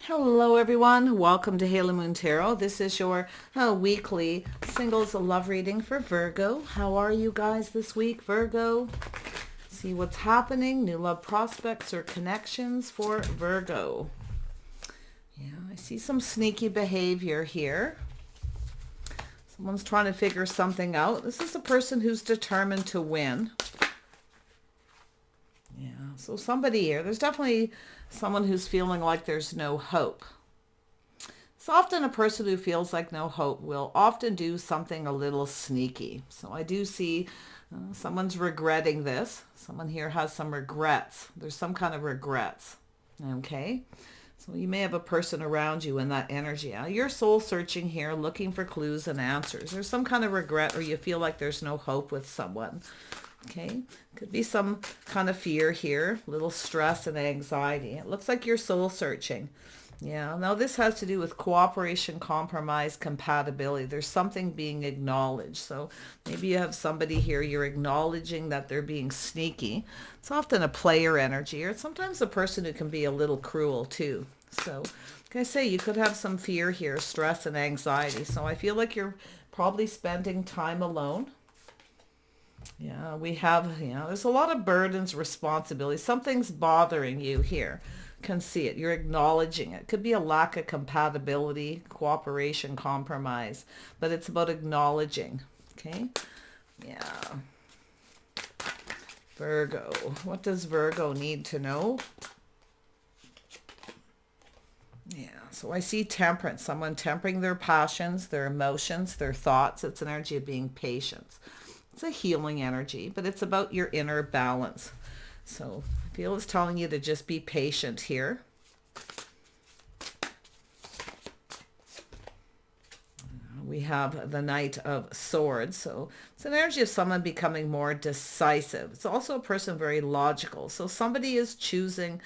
Hello everyone, welcome to Halo Moon Tarot. This is your weekly singles love reading for Virgo. How are you guys this week, Virgo? See what's happening, new love prospects or connections for Virgo. Yeah, I see some sneaky behavior here. Someone's trying to figure something out. This is a person who's determined to win. Yeah, so somebody here, there's definitely someone who's feeling like there's no hope. It's often a person who feels like no hope will often do something a little sneaky. So I do see someone's regretting this. Someone here has some regrets. There's some kind of regrets. Okay. So you may have a person around you in that energy. You're soul searching here, looking for clues and answers. There's some kind of regret or you feel like there's no hope with someone. Okay, could be some kind of fear here, little stress and anxiety. It looks like you're soul searching. Yeah, now this has to do with cooperation, compromise, compatibility. There's something being acknowledged. So maybe you have somebody here, you're acknowledging that they're being sneaky. It's often a player energy, or sometimes a person who can be a little cruel too. So like I say, you could have some fear here, stress and anxiety. So I feel like you're probably spending time alone. Yeah, we have, there's a lot of burdens, responsibilities. Something's bothering you here. Can see it. You're acknowledging it. Could be a lack of compatibility, cooperation, compromise, but it's about acknowledging. Okay? Yeah. Virgo. What does Virgo need to know? Yeah, so I see temperance. Someone tempering their passions, their emotions, their thoughts. It's an energy of being patient. It's a healing energy, but it's about your inner balance. So I feel it's telling you to just be patient here. We have the Knight of Swords. So it's an energy of someone becoming more decisive. It's also a person very logical. So somebody is choosing,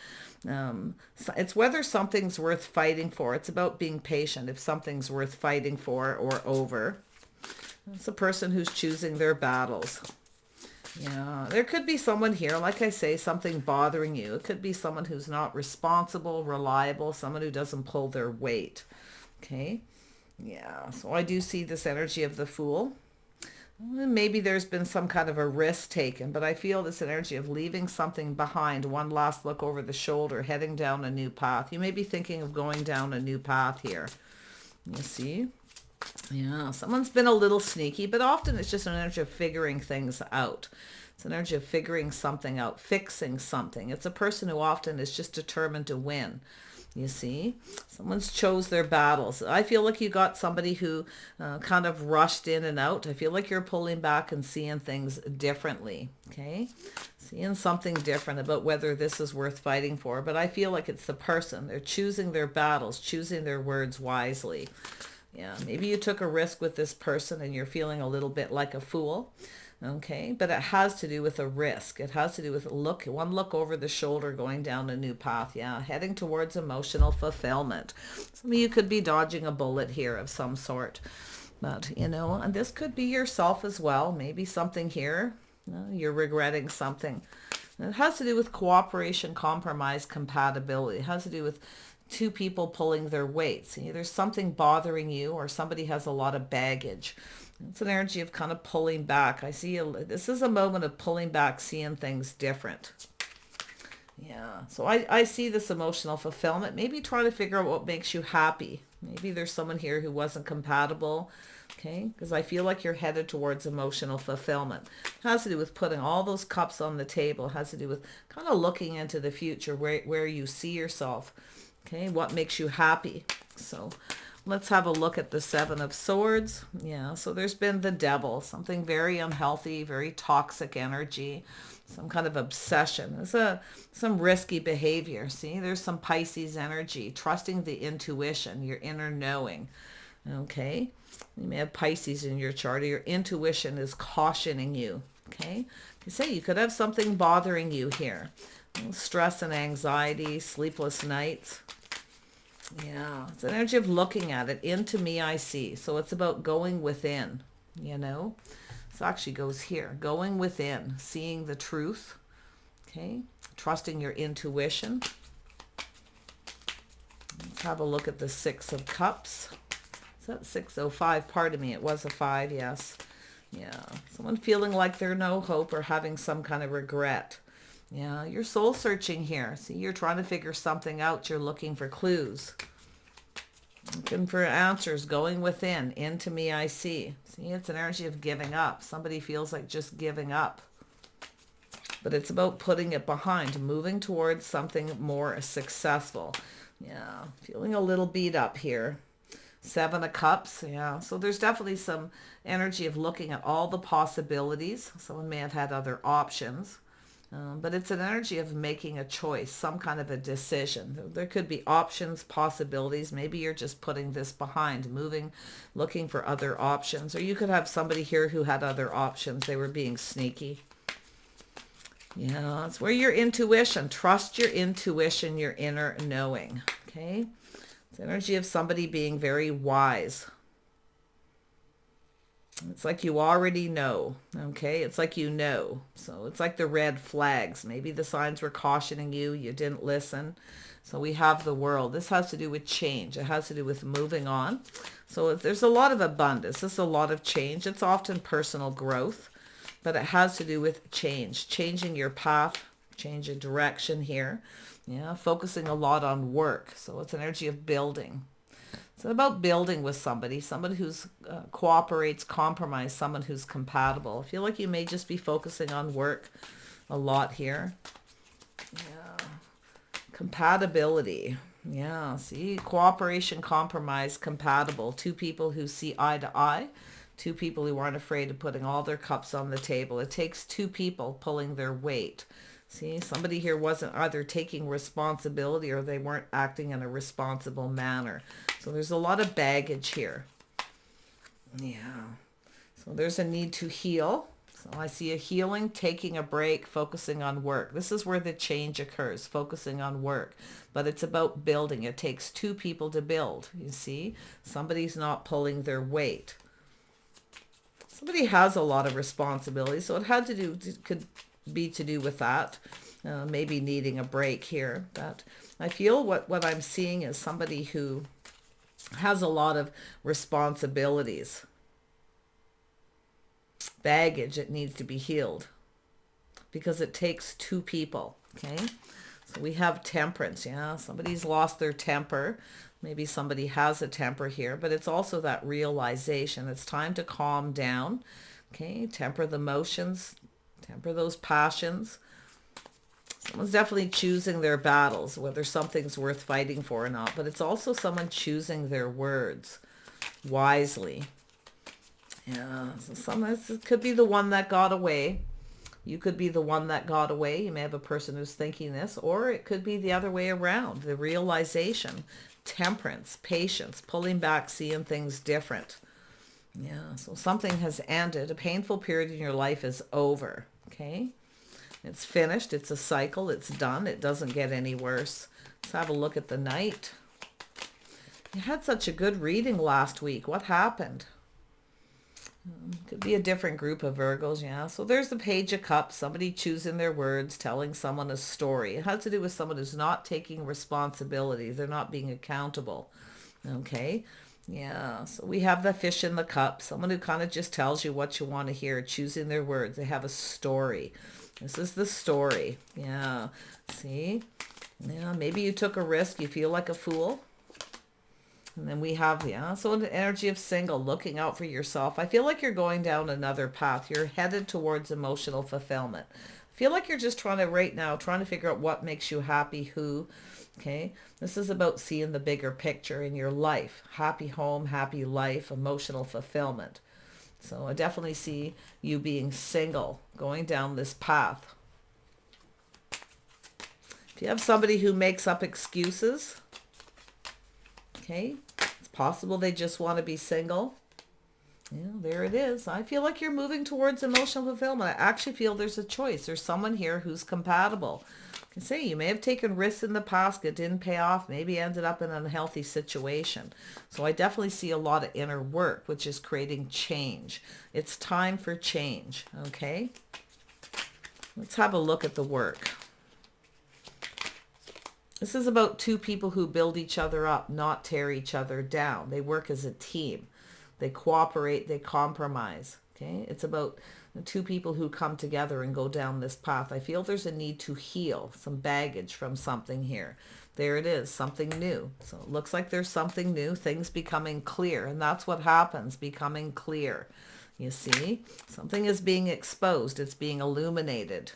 it's whether something's worth fighting for. It's about being patient if something's worth fighting for or over. It's a person who's choosing their battles. Yeah, there could be someone here, like I say, something bothering you. It could be someone who's not responsible, reliable, someone who doesn't pull their weight. Okay, yeah, so I do see this energy of the Fool. Maybe there's been some kind of a risk taken, but I feel this energy of leaving something behind, one last look over the shoulder, heading down a new path. You may be thinking of going down a new path here. You see? Yeah, someone's been a little sneaky, but often it's just an energy of figuring things out. It's an energy of figuring something out, fixing something. It's a person who often is just determined to win. You see, someone's chose their battles. I feel like you got somebody who kind of rushed in and out. I feel like you're pulling back and seeing things differently. Okay, seeing something different about whether this is worth fighting for. But I feel like it's the person. They're choosing their battles, choosing their words wisely. Yeah, maybe you took a risk with this person and you're feeling a little bit like a fool. Okay, but it has to do with a risk. It has to do with one look over the shoulder going down a new path. Yeah, heading towards emotional fulfillment. Some of you could be dodging a bullet here of some sort. But, and this could be yourself as well. Maybe something here, you're regretting something. And it has to do with cooperation, compromise, compatibility. It has to do with two people pulling their weight. See, there's something bothering you or somebody has a lot of baggage. It's an energy of kind of pulling back. I see this is a moment of pulling back, seeing things different. Yeah, so I see this emotional fulfillment. Maybe try to figure out what makes you happy. Maybe there's someone here who wasn't compatible. Okay, because I feel like you're headed towards emotional fulfillment. It has to do with putting all those cups on the table. It has to do with kind of looking into the future, where you see yourself. Okay, what makes you happy? So let's have a look at the Seven of Swords. Yeah, so there's been the Devil, something very unhealthy, very toxic energy, some kind of obsession. There's some risky behavior. See, there's some Pisces energy, trusting the intuition, your inner knowing. Okay, you may have Pisces in your chart, or your intuition is cautioning you. Okay, you say you could have something bothering you here. Stress and anxiety, sleepless nights. Yeah, it's an energy of looking at it. Into me I see. So it's about going within, This actually goes here. Going within, seeing the truth. Okay, trusting your intuition. Have a look at the Six of Cups. Is that 605? Pardon me, it was a 5, yes. Yeah, someone feeling like there's no hope or having some kind of regret. Yeah, you're soul searching here. See, you're trying to figure something out. You're looking for clues. Looking for answers, going within. Into me I see. See, it's an energy of giving up. Somebody feels like just giving up. But it's about putting it behind, moving towards something more successful. Yeah, feeling a little beat up here. Seven of Cups, yeah. So there's definitely some energy of looking at all the possibilities. Someone may have had other options. But it's an energy of making a choice, some kind of a decision. There could be options, possibilities. Maybe you're just putting this behind, moving, looking for other options. Or you could have somebody here who had other options. They were being sneaky. Yeah, it's where your intuition, trust your intuition, your inner knowing. Okay? It's energy of somebody being very wise. It's like you already know, okay? It's like you know. So it's like the red flags. Maybe the signs were cautioning you. You didn't listen. So we have the World. This has to do with change. It has to do with moving on. So there's a lot of abundance. There's a lot of change. It's often personal growth, but it has to do with change. Changing your path, change of direction here. Yeah, focusing a lot on work. So it's an energy of building. It's about building with somebody who's cooperates, compromise, someone who's compatible. I feel like you may just be focusing on work a lot here. Yeah. Compatibility. Yeah, see, cooperation, compromise, compatible. Two people who see eye to eye. Two people who aren't afraid of putting all their cups on the table. It takes two people pulling their weight. See, somebody here wasn't either taking responsibility or they weren't acting in a responsible manner. So there's a lot of baggage here. Yeah. So there's a need to heal. So I see a healing, taking a break, focusing on work. This is where the change occurs, focusing on work. But it's about building. It takes two people to build. You see, somebody's not pulling their weight. Somebody has a lot of responsibility. So it had to do, could be to do with that, maybe needing a break here. But I feel what I'm seeing is somebody who has a lot of responsibilities, baggage that needs to be healed, because it takes two people. Okay, so we have Temperance. Yeah, somebody's lost their temper. Maybe somebody has a temper here, but it's also that realization. It's time to calm down. Okay, temper the emotions, temper those passions. Someone's definitely choosing their battles, whether something's worth fighting for or not. But it's also someone choosing their words wisely. Yeah, so it could be the one that got away. You could be the one that got away. You may have a person who's thinking this, or it could be the other way around. The realization, temperance, patience, pulling back, seeing things different. Yeah, so something has ended. A painful period in your life is over. Okay, it's finished. It's a cycle. It's done. It doesn't get any worse. Let's have a look at the Knight. You had such a good reading last week. What happened? Could be a different group of Virgos, yeah. So there's the Page of Cups, somebody choosing their words, telling someone a story. It has to do with someone who's not taking responsibility. They're not being accountable. Okay, yeah. So we have the Fish in the Cup, someone who kind of just tells you what you want to hear, choosing their words. They have a story. This is the story. Yeah, see? Yeah, maybe you took a risk. You feel like a fool. And then we have, yeah, so an energy of single, looking out for yourself. I feel like you're going down another path. You're headed towards emotional fulfillment. I feel like you're just trying to figure out what makes you happy, who, okay? This is about seeing the bigger picture in your life. Happy home, happy life, emotional fulfillment. So I definitely see you being single, going down this path. If you have somebody who makes up excuses, okay, it's possible they just want to be single. Yeah, there it is. I feel like you're moving towards emotional fulfillment. I actually feel there's a choice. There's someone here who's compatible. I can say you may have taken risks in the past. It didn't pay off. Maybe ended up in an unhealthy situation. So I definitely see a lot of inner work, which is creating change. It's time for change. Okay. Let's have a look at the work. This is about two people who build each other up, not tear each other down. They work as a team. They cooperate, they compromise. Okay? It's about two people who come together and go down this path. I feel there's a need to heal some baggage from something here. There it is, something new. So it looks like there's something new, things becoming clear. And that's what happens, becoming clear. You see, something is being exposed. It's being illuminated.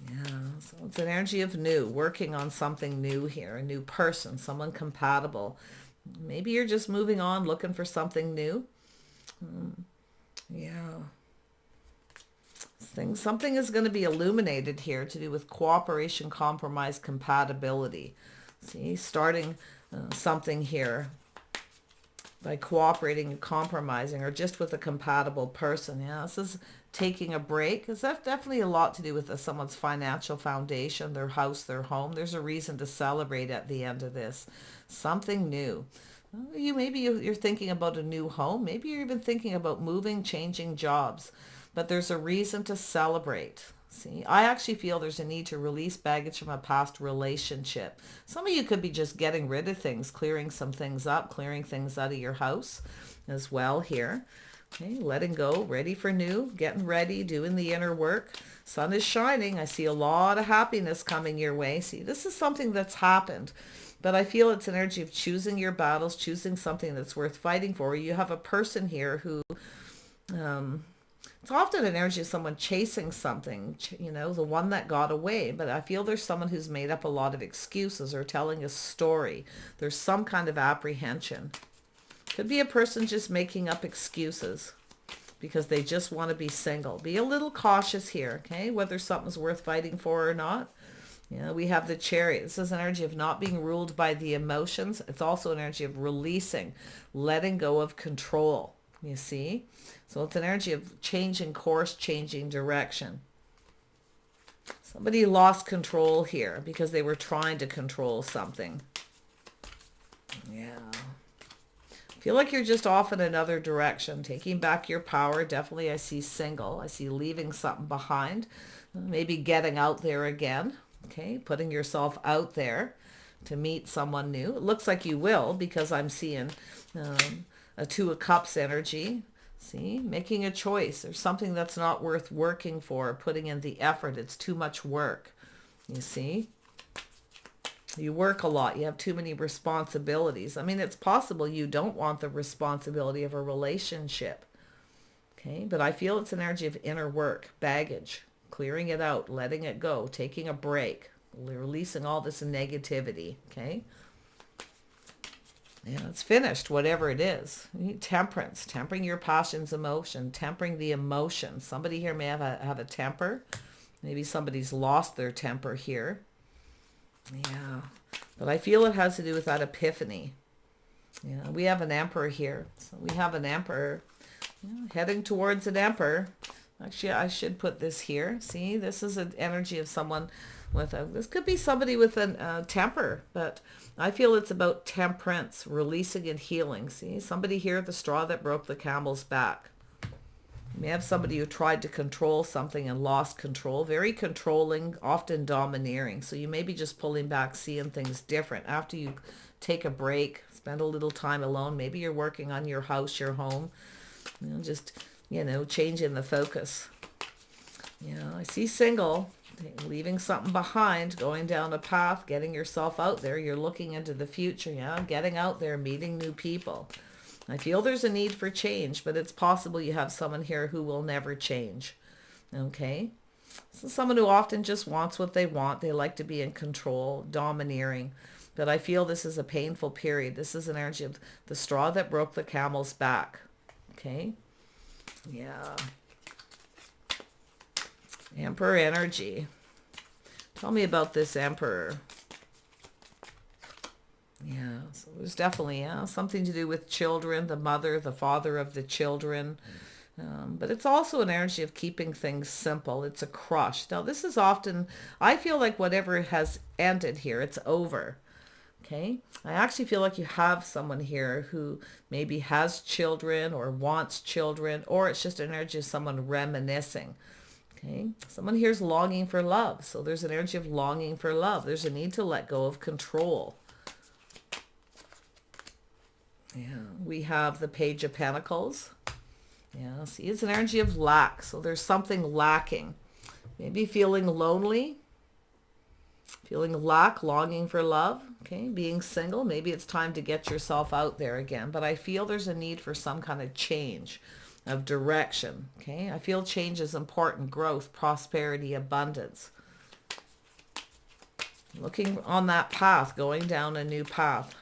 Yeah, so it's an energy of new, working on something new here, a new person, someone compatible. Maybe you're just moving on, looking for something new. Yeah. Something is going to be illuminated here to do with cooperation, compromise, compatibility. See, starting something here by cooperating and compromising, or just with a compatible person. Yeah, this is taking a break. It's definitely a lot to do with someone's financial foundation, their house, their home. There's a reason to celebrate at the end of this. Something new. Maybe you're thinking about a new home. Maybe you're even thinking about moving, changing jobs. But there's a reason to celebrate. See, I actually feel there's a need to release baggage from a past relationship. Some of you could be just getting rid of things, clearing some things up, clearing things out of your house as well here. Okay, letting go, ready for new, getting ready, doing the inner work. Sun is shining. I see a lot of happiness coming your way. See, this is something that's happened. But I feel it's an energy of choosing your battles, choosing something that's worth fighting for. You have a person here who... it's often an energy of someone chasing something, you know, the one that got away. But I feel there's someone who's made up a lot of excuses or telling a story. There's some kind of apprehension. Could be a person just making up excuses because they just want to be single. Be a little cautious here, okay, whether something's worth fighting for or not. You know, we have the Chariot. This is an energy of not being ruled by the emotions. It's also an energy of releasing, letting go of control. You see? So it's an energy of changing course, changing direction. Somebody lost control here because they were trying to control something. Yeah. I feel like you're just off in another direction, taking back your power. Definitely I see single. I see leaving something behind. Maybe getting out there again. Okay, putting yourself out there to meet someone new. It looks like you will because I'm seeing... a Two of Cups energy. See, making a choice. There's something that's not worth working for, putting in the effort. It's too much work. You see? You work a lot. You have too many responsibilities. I mean, it's possible you don't want the responsibility of a relationship. Okay, but I feel it's an energy of inner work, baggage, clearing it out, letting it go, taking a break, releasing all this negativity. Okay? Yeah, it's finished, whatever it is. Temperance, tempering your passions, emotion, tempering the emotion. Somebody here may have a temper. Maybe somebody's lost their temper here. Yeah, but I feel it has to do with that epiphany. Yeah, we have an Emperor here. So we have an Emperor, heading towards an Emperor. Actually, I should put this here. See, this is an energy of someone with this could be somebody with a temper, but I feel it's about temperance, releasing and healing. See, somebody here, the straw that broke the camel's back. You may have somebody who tried to control something and lost control. Very controlling, often domineering. So you may be just pulling back, seeing things different. After you take a break, spend a little time alone. Maybe you're working on your house, your home. Just, changing the focus. I see single. Leaving something behind, going down a path, getting yourself out there. You're looking into the future, getting out there, meeting new people. I feel there's a need for change, but it's possible you have someone here who will never change. Okay? So someone who often just wants what they want. They like to be in control, domineering. But I feel this is a painful period. This is an energy of the straw that broke the camel's back. Okay? Yeah. Emperor energy. Tell me about this Emperor. Yeah, so there's definitely something to do with children, the mother, the father of the children. But it's also an energy of keeping things simple. It's a crush. Now, this is often, I feel like whatever has ended here, it's over. Okay? I actually feel like you have someone here who maybe has children or wants children, or it's just an energy of someone reminiscing. Okay, someone here is longing for love. So there's an energy of longing for love. There's a need to let go of control. Yeah, we have the Page of Pentacles. Yeah, see, it's an energy of lack. So there's something lacking. Maybe feeling lonely, feeling lack, longing for love. Okay, being single. Maybe it's time to get yourself out there again. But I feel there's a need for some kind of change of direction. Okay, I feel change is important. Growth, prosperity, abundance. Looking on that path, going down a new path.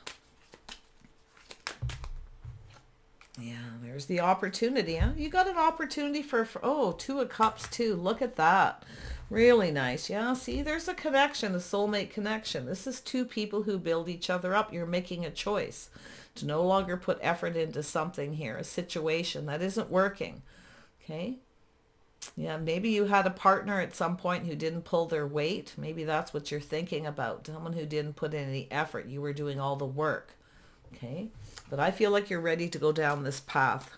Yeah, there's the opportunity. Huh? You got an opportunity for, oh, Two of Cups too. Look at that. Really nice. Yeah, see, there's a connection, a soulmate connection. This is two people who build each other up. You're making a choice to no longer put effort into something here, a situation that isn't working. Okay? Yeah, maybe you had a partner at some point who didn't pull their weight. Maybe that's what you're thinking about. Someone who didn't put in any effort. You were doing all the work. Okay? But I feel like you're ready to go down this path.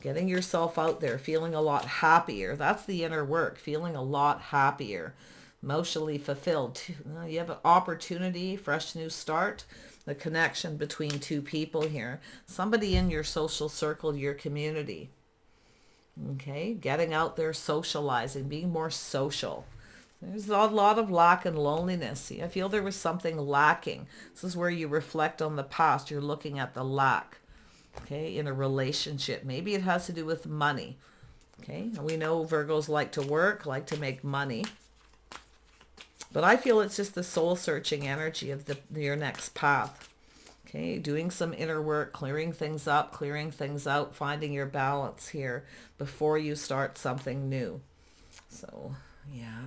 Getting yourself out there, feeling a lot happier. That's the inner work, feeling a lot happier, emotionally fulfilled. You have an opportunity, fresh new start, the connection between two people here. Somebody in your social circle, your community. Okay, getting out there, socializing, being more social. There's a lot of lack and loneliness. See, I feel there was something lacking. This is where you reflect on the past. You're looking at the lack. Okay, in a relationship. Maybe it has to do with money. Okay, and we know Virgos like to work, like to make money. But I feel it's just the soul-searching energy of your next path. Okay, doing some inner work, clearing things up, clearing things out, finding your balance here before you start something new. So, yeah,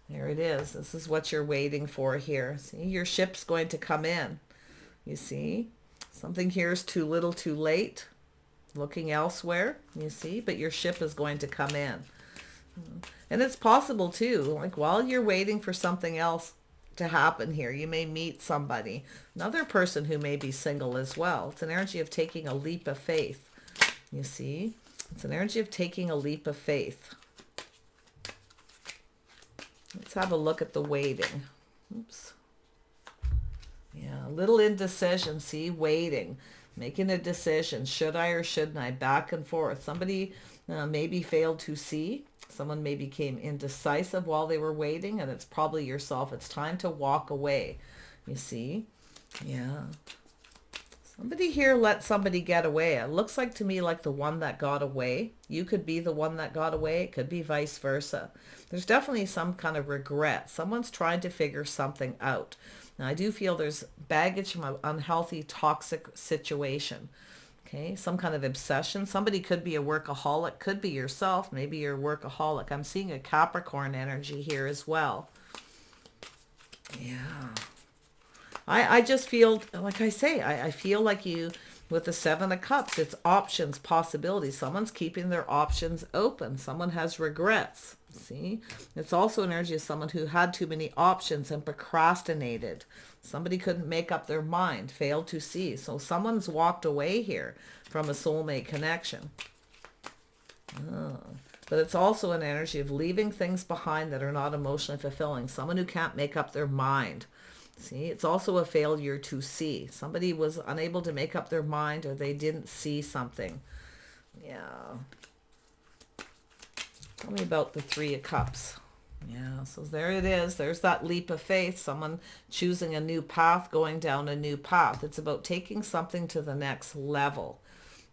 there it is. This is what you're waiting for here. See, your ship's going to come in. You see? Something here is too little too late. Looking elsewhere, you see, but your ship is going to come in. And it's possible too, like while you're waiting for something else to happen here, you may meet somebody, another person who may be single as well. It's an energy of taking a leap of faith. You see, it's an energy of taking a leap of faith. Let's have a look at the waiting. Oops. Yeah, a little indecision, see, waiting, making a decision. Should I or shouldn't I? Back and forth. Somebody maybe failed to see. Someone maybe became indecisive while they were waiting, and it's probably yourself. It's time to walk away, you see. Yeah. Somebody here let somebody get away. It looks like to me like the one that got away. You could be the one that got away. It could be vice versa. There's definitely some kind of regret. Someone's trying to figure something out. Now, I do feel there's baggage from an unhealthy, toxic situation. Okay, some kind of obsession. Somebody could be a workaholic, could be yourself. Maybe you're a workaholic. I'm seeing a Capricorn energy here as well. Yeah. I just feel, like I say, I feel like you, with the Seven of Cups, it's options, possibilities. Someone's keeping their options open. Someone has regrets. See, it's also an energy of someone who had too many options and procrastinated. Somebody couldn't make up their mind, failed to see. So someone's walked away here from a soulmate connection. Oh. But it's also an energy of leaving things behind that are not emotionally fulfilling. Someone who can't make up their mind. See, it's also a failure to see. Somebody was unable to make up their mind, or they didn't see something. Yeah. Tell me about the Three of Cups. Yeah, so there it is. There's that leap of faith. Someone choosing a new path, going down a new path. It's about taking something to the next level.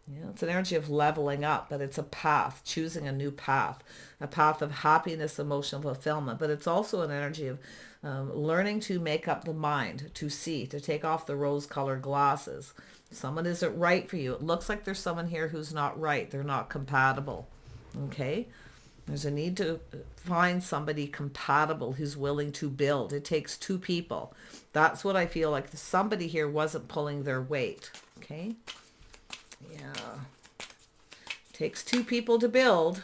Yeah, it's an energy of leveling up, but it's a path, choosing a new path, a path of happiness, emotional fulfillment. But it's also an energy of learning to make up the mind, to see, to take off the rose-colored glasses. Someone isn't right for you. It looks like there's someone here who's not right. They're not compatible. Okay? There's a need to find somebody compatible who's willing to build. It takes two people. That's what I feel like. Somebody here wasn't pulling their weight. Okay? Yeah. Takes two people to build.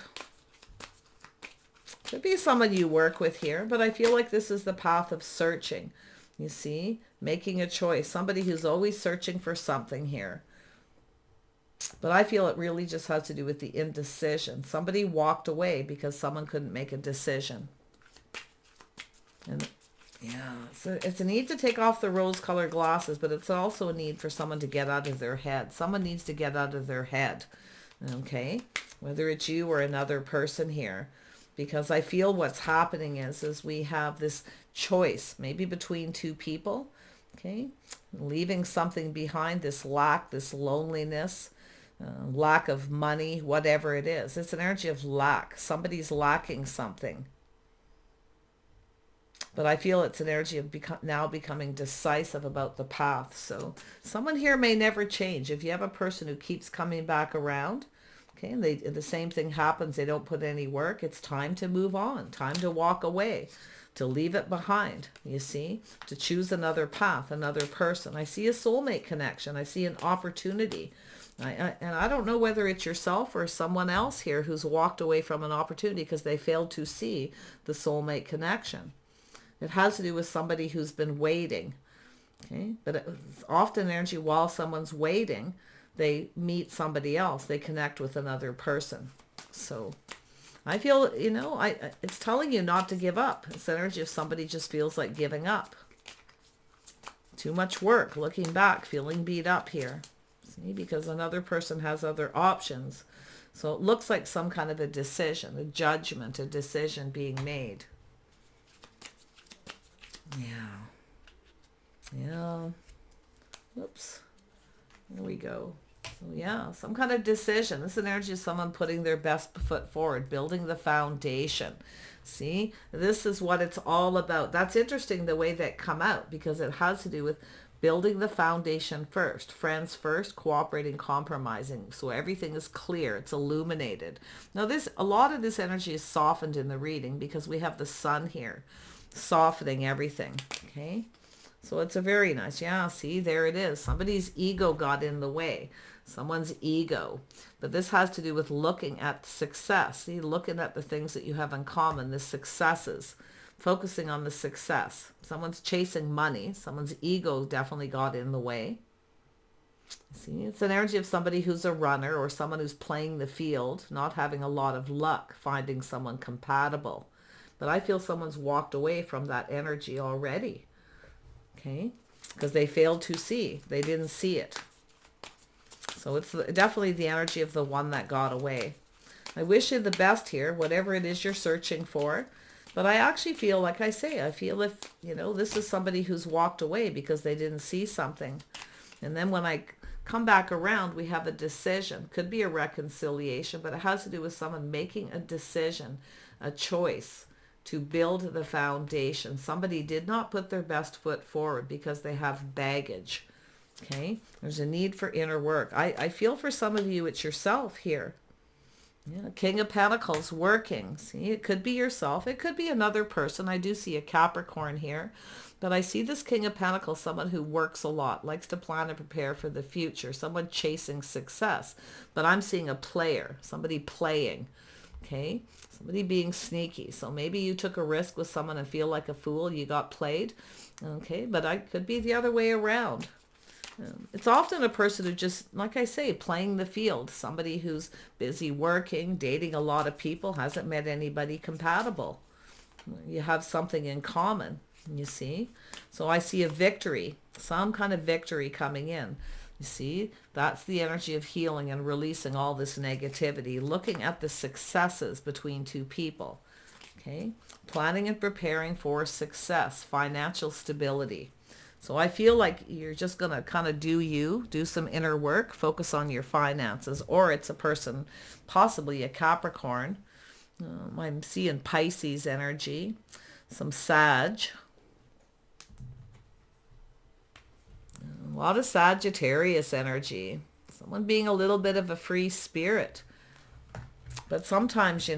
Could be someone you work with here, but I feel like this is the path of searching. You see? Making a choice. Somebody who's always searching for something here. But I feel it really just has to do with the indecision. Somebody walked away because someone couldn't make a decision. And yeah, so it's a need to take off the rose-colored glasses, but it's also a need for someone to get out of their head. Someone needs to get out of their head, okay? Whether it's you or another person here. Because I feel what's happening is we have this choice, maybe between two people, okay? Leaving something behind, this lack, this loneliness, lack of money, whatever it is. It's an energy of lack. Somebody's lacking something. But I feel it's an energy of now becoming decisive about the path. So someone here may never change. If you have a person who keeps coming back around, okay, and the same thing happens, they don't put any work, it's time to move on, time to walk away, to leave it behind, you see, to choose another path, another person. I see a soulmate connection. I see an opportunity. And I don't know whether it's yourself or someone else here who's walked away from an opportunity because they failed to see the soulmate connection. It has to do with somebody who's been waiting, okay? But it's often energy while someone's waiting, they meet somebody else. They connect with another person. So I feel, it's telling you not to give up. It's energy if somebody just feels like giving up. Too much work, looking back, feeling beat up here. See, because another person has other options. So it looks like some kind of a decision, a judgment, a decision being made. Yeah. Oops. Here we go. So yeah, some kind of decision. This energy is someone putting their best foot forward, building the foundation. See, this is what it's all about. That's interesting the way that come out because it has to do with building the foundation first. Friends first, cooperating, compromising. So everything is clear. It's illuminated. Now a lot of this energy is softened in the reading because we have the sun here, softening everything. Okay. So it's a very nice, see, there it is. Somebody's ego got in the way. Someone's ego. But this has to do with looking at success. See, looking at the things that you have in common, the successes. Focusing on the success. Someone's chasing money. Someone's ego definitely got in the way. See, it's an energy of somebody who's a runner or someone who's playing the field, not having a lot of luck, finding someone compatible. But I feel someone's walked away from that energy already. Okay, because they failed to see. They didn't see it. So it's definitely the energy of the one that got away. I wish you the best here, whatever it is you're searching for. But I actually feel, like I say, I feel if, this is somebody who's walked away because they didn't see something. And then when I come back around, we have a decision. Could be a reconciliation, but it has to do with someone making a decision, a choice, to build the foundation. Somebody did not put their best foot forward because they have baggage. Okay, there's a need for inner work. I feel for some of you, it's yourself here. Yeah, King of Pentacles working. See, it could be yourself. It could be another person. I do see a Capricorn here. But I see this King of Pentacles, someone who works a lot, likes to plan and prepare for the future, someone chasing success. But I'm seeing a player, somebody playing. Okay, somebody being sneaky. So maybe you took a risk with someone and feel like a fool. You got played. Okay, but I could be the other way around. It's often a person who just, like I say, playing the field. Somebody who's busy working, dating a lot of people, hasn't met anybody compatible. You have something in common, you see. So I see a victory, some kind of victory coming in. You see, that's the energy of healing and releasing all this negativity, looking at the successes between two people. Okay, planning and preparing for success, financial stability. So I feel like you're just going to kind of do some inner work, focus on your finances, or it's a person, possibly a Capricorn. I'm seeing Pisces energy, some Sag. A lot of Sagittarius energy. Someone being a little bit of a free spirit. But sometimes,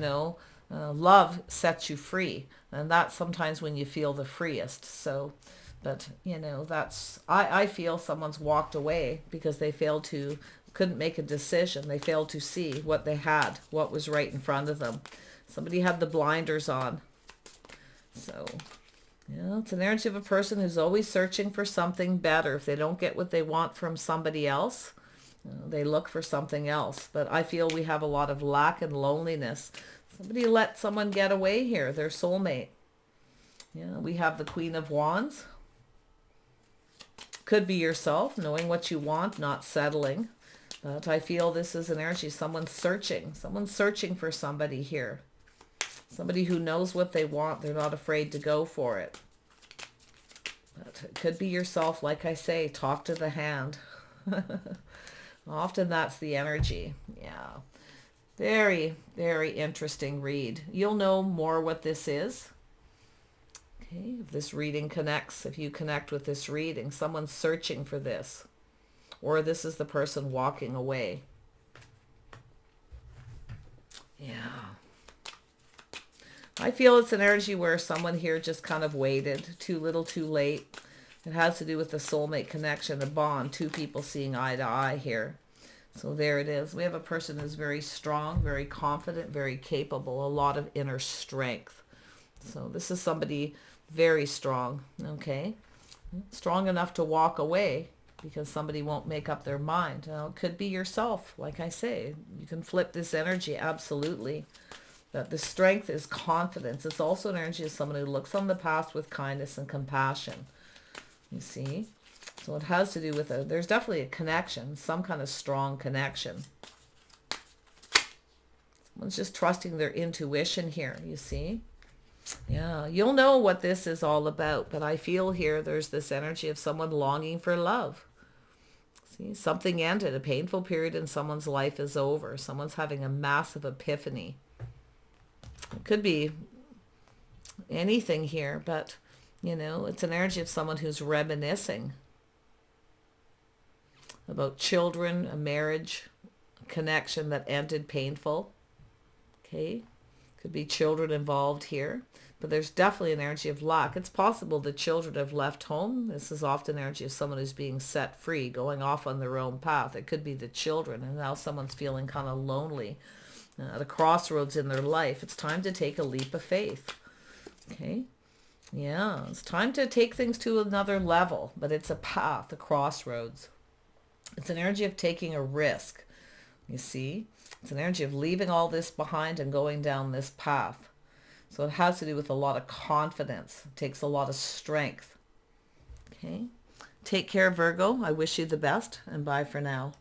love sets you free. And that's sometimes when you feel the freest. So, but, I feel someone's walked away because they couldn't make a decision. They failed to see what they had, what was right in front of them. Somebody had the blinders on. So, it's an energy of a person who's always searching for something better. If they don't get what they want from somebody else, They look for something else. But I feel we have a lot of lack and loneliness. Somebody let someone get away here, their soulmate. Yeah, we have the Queen of Wands. Could be yourself, knowing what you want, not settling. But I feel this is an energy, someone's searching for somebody here. Somebody who knows what they want, they're not afraid to go for it. But it could be yourself, like I say, talk to the hand. Often that's the energy. Yeah. Very, very interesting read. You'll know more what this is. Okay, if this reading connects, if you connect with this reading, someone's searching for this. Or this is the person walking away. Yeah. I feel it's an energy where someone here just kind of waited, too little, too late. It has to do with the soulmate connection, a bond, two people seeing eye to eye here. So there it is. We have a person who's very strong, very confident, very capable, a lot of inner strength. So this is somebody very strong, okay? Strong enough to walk away because somebody won't make up their mind. Now, it could be yourself, like I say. You can flip this energy, absolutely. That the strength is confidence. It's also an energy of someone who looks on the path with kindness and compassion. You see? So it has to do with there's definitely a connection, some kind of strong connection. Someone's just trusting their intuition here, you see? Yeah, you'll know what this is all about, but I feel here there's this energy of someone longing for love. See, something ended, a painful period in someone's life is over. Someone's having a massive epiphany. It could be anything here, but, you know, it's an energy of someone who's reminiscing about children, a marriage, a connection that ended painful. Okay, could be children involved here, but there's definitely an energy of lack. It's possible the children have left home. This is often energy of someone who's being set free, going off on their own path. It could be the children, and now someone's feeling kind of lonely at a crossroads in their life. It's time to take a leap of faith. Okay, yeah, it's time to take things to another level, but it's a path, a crossroads. It's an energy of taking a risk, you see. It's an energy of leaving all this behind and going down this path. So it has to do with a lot of confidence. It takes a lot of strength. Okay. Take care, Virgo. I wish you the best, and bye for now.